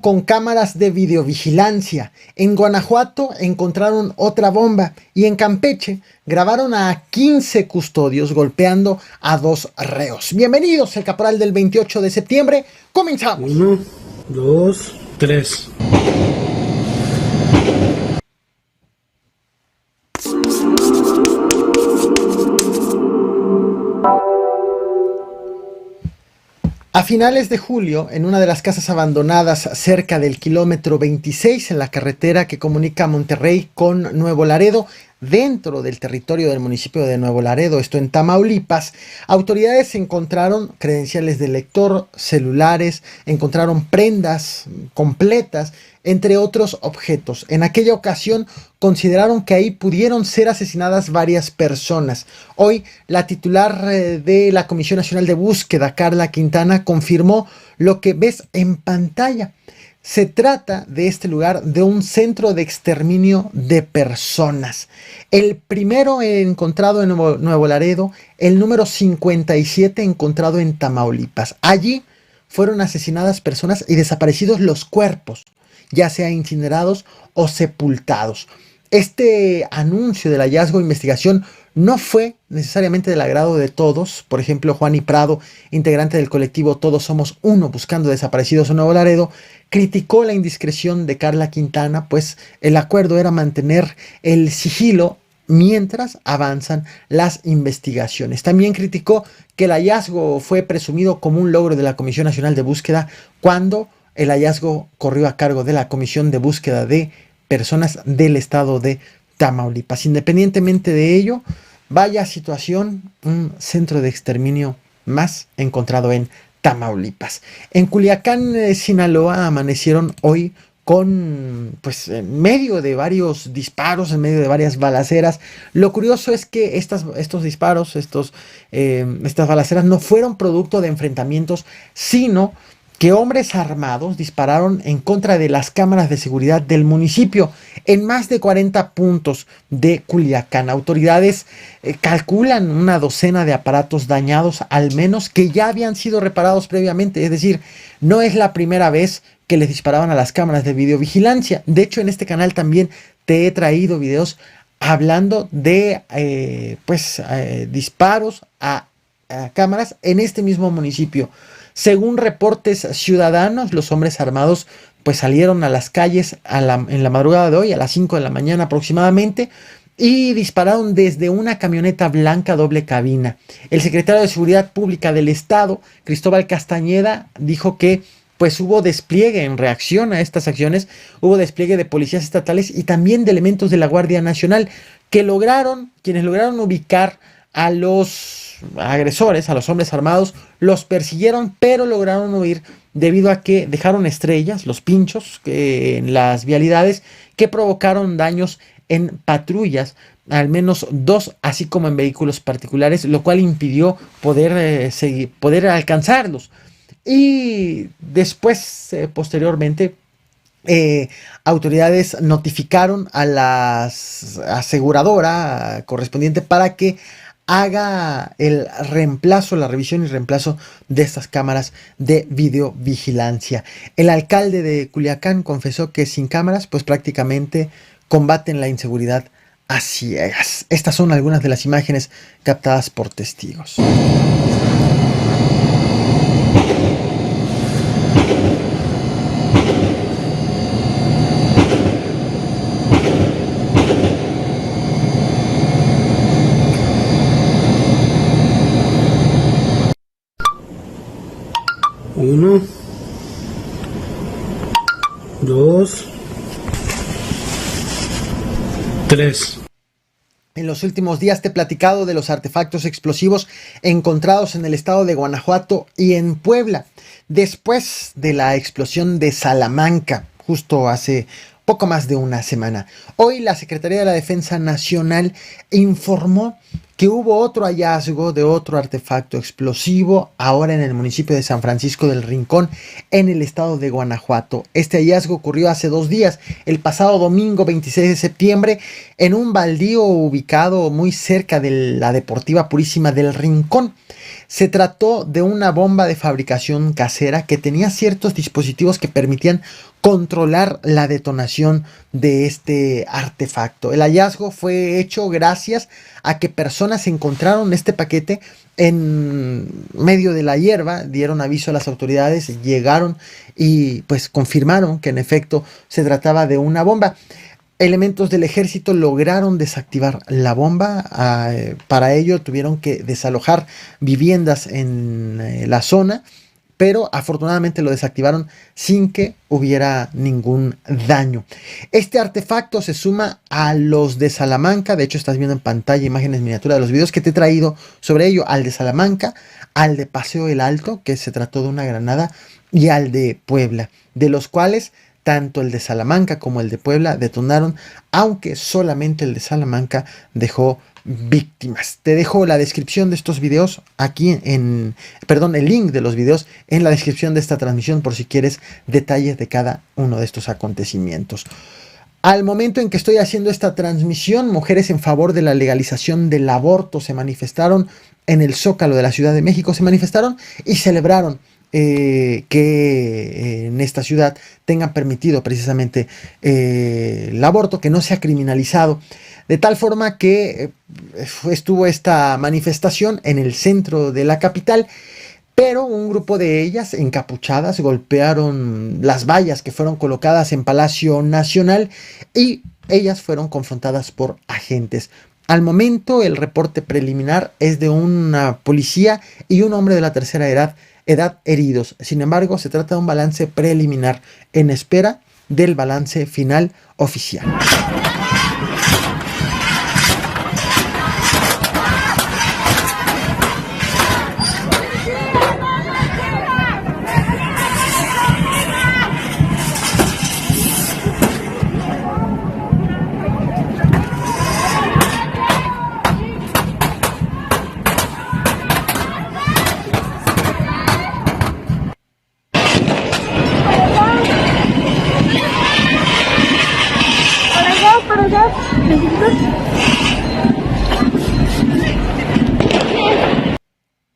Con cámaras de videovigilancia. En Guanajuato encontraron otra bomba y en Campeche grabaron a 15 custodios golpeando a 2 reos. Bienvenidos al Caporal del 28 de septiembre. Comenzamos. 1, 2, 3. A finales de julio, en una de las casas abandonadas cerca del kilómetro 26 en la carretera que comunica Monterrey con Nuevo Laredo, dentro del territorio del municipio de Nuevo Laredo, esto en Tamaulipas, autoridades encontraron credenciales de lector, celulares, encontraron prendas completas, entre otros objetos. En aquella ocasión consideraron que ahí pudieron ser asesinadas varias personas. Hoy la titular de la Comisión Nacional de Búsqueda, Carla Quintana, confirmó lo que ves en pantalla. Se trata de este lugar de un centro de exterminio de personas. El primero encontrado en Nuevo Laredo, el número 57 encontrado en Tamaulipas. Allí fueron asesinadas personas y desaparecidos los cuerpos, ya sea incinerados o sepultados. Este anuncio del hallazgo de investigación no fue necesariamente del agrado de todos. Por ejemplo, Juan y Prado, integrante del colectivo Todos Somos Uno buscando desaparecidos en Nuevo Laredo, criticó la indiscreción de Carla Quintana, pues el acuerdo era mantener el sigilo mientras avanzan las investigaciones. También criticó que el hallazgo fue presumido como un logro de la Comisión Nacional de Búsqueda cuando el hallazgo corrió a cargo de la Comisión de Búsqueda de Personas del estado de Tamaulipas. Independientemente de ello, vaya situación, un centro de exterminio más encontrado en Tamaulipas. En Culiacán, Sinaloa, amanecieron hoy con, pues, en medio de varios disparos, en medio de varias balaceras. Lo curioso es que estos disparos, estas balaceras no fueron producto de enfrentamientos, sino que hombres armados dispararon en contra de las cámaras de seguridad del municipio en más de 40 puntos de Culiacán. Autoridades calculan una docena de aparatos dañados, al menos, que ya habían sido reparados previamente. Es decir, no es la primera vez que les disparaban a las cámaras de videovigilancia. De hecho, en este canal también te he traído videos hablando de disparos a cámaras en este mismo municipio. Según reportes ciudadanos, los hombres armados pues salieron a las calles en la madrugada de hoy, a las 5 de la mañana aproximadamente, y dispararon desde una camioneta blanca doble cabina. El secretario de Seguridad Pública del Estado, Cristóbal Castañeda, dijo que pues hubo despliegue en reacción a estas acciones, hubo despliegue de policías estatales y también de elementos de la Guardia Nacional quienes lograron ubicar a los agresores, a los hombres armados, los persiguieron, pero lograron huir debido a que dejaron estrellas, los pinchos, en las vialidades que provocaron daños en patrullas, al menos 2, así como en vehículos particulares, lo cual impidió poder alcanzarlos. Y después, posteriormente, autoridades notificaron a la aseguradora correspondiente para que haga el reemplazo, la revisión y reemplazo de estas cámaras de videovigilancia. El alcalde de Culiacán confesó que sin cámaras, pues prácticamente combaten la inseguridad a ciegas. Estas son algunas de las imágenes captadas por testigos. Uno, 2, 3. En los últimos días te he platicado de los artefactos explosivos encontrados en el estado de Guanajuato y en Puebla, después de la explosión de Salamanca, justo hace poco más de una semana. Hoy la Secretaría de la Defensa Nacional informó que hubo otro hallazgo de otro artefacto explosivo ahora en el municipio de San Francisco del Rincón, en el estado de Guanajuato. Este hallazgo ocurrió hace 2 días, el pasado domingo 26 de septiembre, en un baldío ubicado muy cerca de la Deportiva Purísima del Rincón. Se trató de una bomba de fabricación casera que tenía ciertos dispositivos que permitían controlar la detonación de este artefacto. El hallazgo fue hecho gracias a que personas encontraron este paquete en medio de la hierba, dieron aviso a las autoridades, llegaron y pues confirmaron que en efecto se trataba de una bomba. Elementos del ejército lograron desactivar la bomba. Para ello tuvieron que desalojar viviendas en la zona, pero afortunadamente lo desactivaron sin que hubiera ningún daño. Este artefacto se suma a los de Salamanca. De hecho, estás viendo en pantalla imágenes miniaturas de los videos que te he traído sobre ello. Al de Salamanca, al de Paseo el Alto, que se trató de una granada, y al de Puebla, de los cuales tanto el de Salamanca como el de Puebla detonaron, aunque solamente el de Salamanca dejó víctimas. Te dejo la descripción de estos videos aquí el link de los videos en la descripción de esta transmisión por si quieres detalles de cada uno de estos acontecimientos. Al momento en que estoy haciendo esta transmisión, mujeres en favor de la legalización del aborto se manifestaron en el Zócalo de la Ciudad de México, se manifestaron y celebraron que en esta ciudad tengan permitido precisamente el aborto, que no sea criminalizado, de tal forma que estuvo esta manifestación en el centro de la capital, pero un grupo de ellas encapuchadas golpearon las vallas que fueron colocadas en Palacio Nacional y ellas fueron confrontadas por agentes. Al momento, el reporte preliminar es de una policía y un hombre de la tercera edad heridos. Sin embargo, se trata de un balance preliminar en espera del balance final oficial.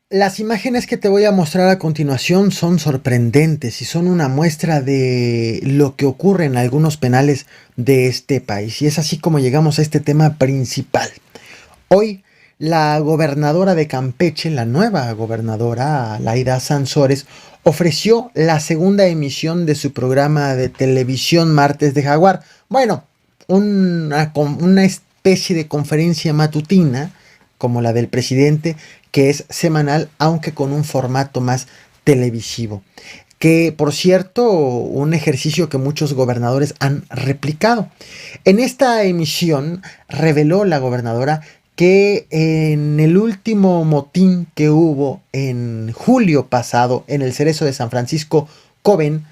Las imágenes que te voy a mostrar a continuación son sorprendentes y son una muestra de lo que ocurre en algunos penales de este país. Y es así como llegamos a este tema principal. Hoy, la gobernadora de Campeche, la nueva gobernadora, Laida Sansores, ofreció la segunda emisión de su programa de televisión Martes de Jaguar. Bueno, una especie de conferencia matutina, como la del presidente, que es semanal, aunque con un formato más televisivo. Que, por cierto, un ejercicio que muchos gobernadores han replicado. En esta emisión reveló la gobernadora que en el último motín que hubo en julio pasado en el Cerezo de San Francisco Coven,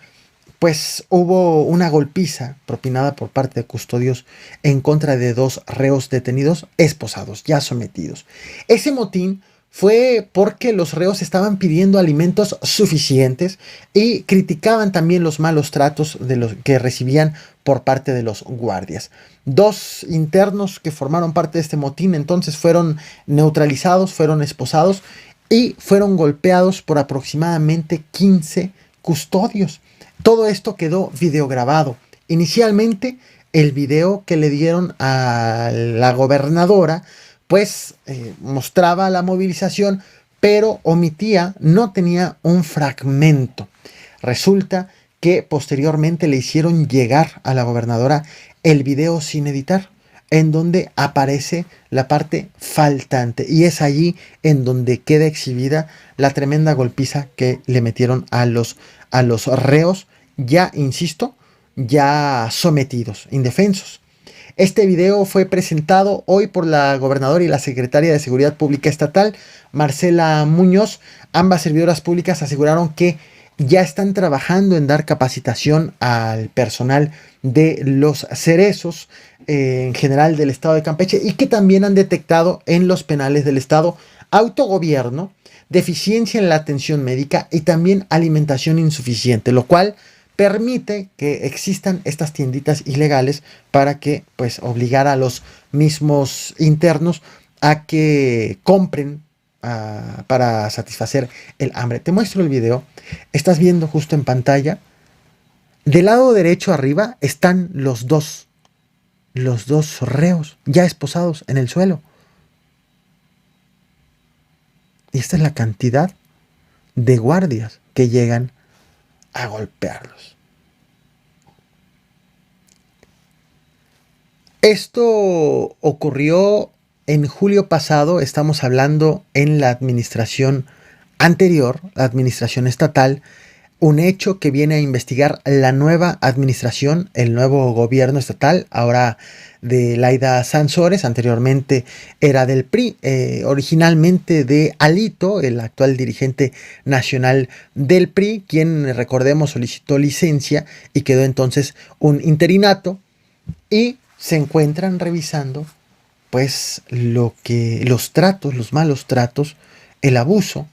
pues hubo una golpiza propinada por parte de custodios en contra de 2 reos detenidos, esposados, ya sometidos. Ese motín fue porque los reos estaban pidiendo alimentos suficientes y criticaban también los malos tratos de los que recibían por parte de los guardias. 2 internos que formaron parte de este motín entonces fueron neutralizados, fueron esposados y fueron golpeados por aproximadamente 15 custodios. Todo esto quedó videograbado. Inicialmente, el video que le dieron a la gobernadora, pues mostraba la movilización, pero omitía, no tenía un fragmento. Resulta que posteriormente le hicieron llegar a la gobernadora el video sin editar, en donde aparece la parte faltante. Y es allí en donde queda exhibida la tremenda golpiza que le metieron a los reos, ya, insisto, ya sometidos, indefensos. Este video fue presentado hoy por la gobernadora y la secretaria de Seguridad Pública Estatal, Marcela Muñoz. Ambas servidoras públicas aseguraron que ya están trabajando en dar capacitación al personal de los cerezos en general del estado de Campeche y que también han detectado en los penales del estado autogobierno, deficiencia en la atención médica y también alimentación insuficiente, lo cual permite que existan estas tienditas ilegales para que pues obligar a los mismos internos a que compren para satisfacer el hambre. Te muestro el video, estás viendo justo en pantalla, del lado derecho arriba están los dos reos ya esposados en el suelo. Y esta es la cantidad de guardias que llegan a golpearlos. Esto ocurrió en julio pasado, estamos hablando en la administración anterior, la administración estatal, un hecho que viene a investigar la nueva administración, el nuevo gobierno estatal, ahora de Laida Sansores, anteriormente era del PRI, originalmente de Alito, el actual dirigente nacional del PRI, quien, recordemos, solicitó licencia y quedó entonces un interinato, y se encuentran revisando pues los tratos, los malos tratos, el abuso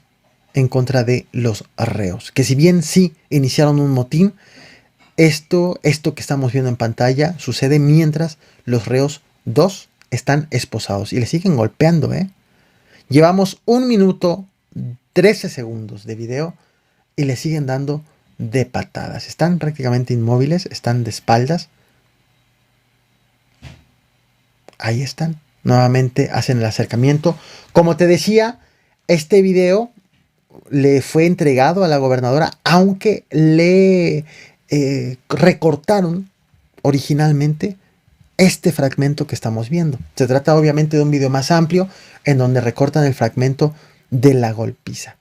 en contra de los reos, que si bien sí iniciaron un motín, esto que estamos viendo en pantalla sucede mientras los reos 2 están esposados y le siguen golpeando. Llevamos 1 minuto 13 segundos de video y le siguen dando de patadas. Están prácticamente inmóviles, están de espaldas. Ahí están. Nuevamente hacen el acercamiento. Como te decía, este video le fue entregado a la gobernadora, aunque le recortaron originalmente este fragmento que estamos viendo. Se trata obviamente de un video más amplio en donde recortan el fragmento de la golpiza.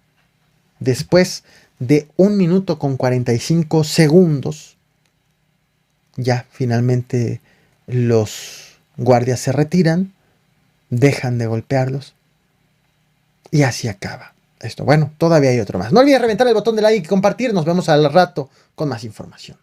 Después de 1 minuto con 45 segundos, ya finalmente los guardias se retiran, dejan de golpearlos y así acaba esto. Bueno, todavía hay otro más. No olvides reventar el botón de like y compartir. Nos vemos al rato con más información.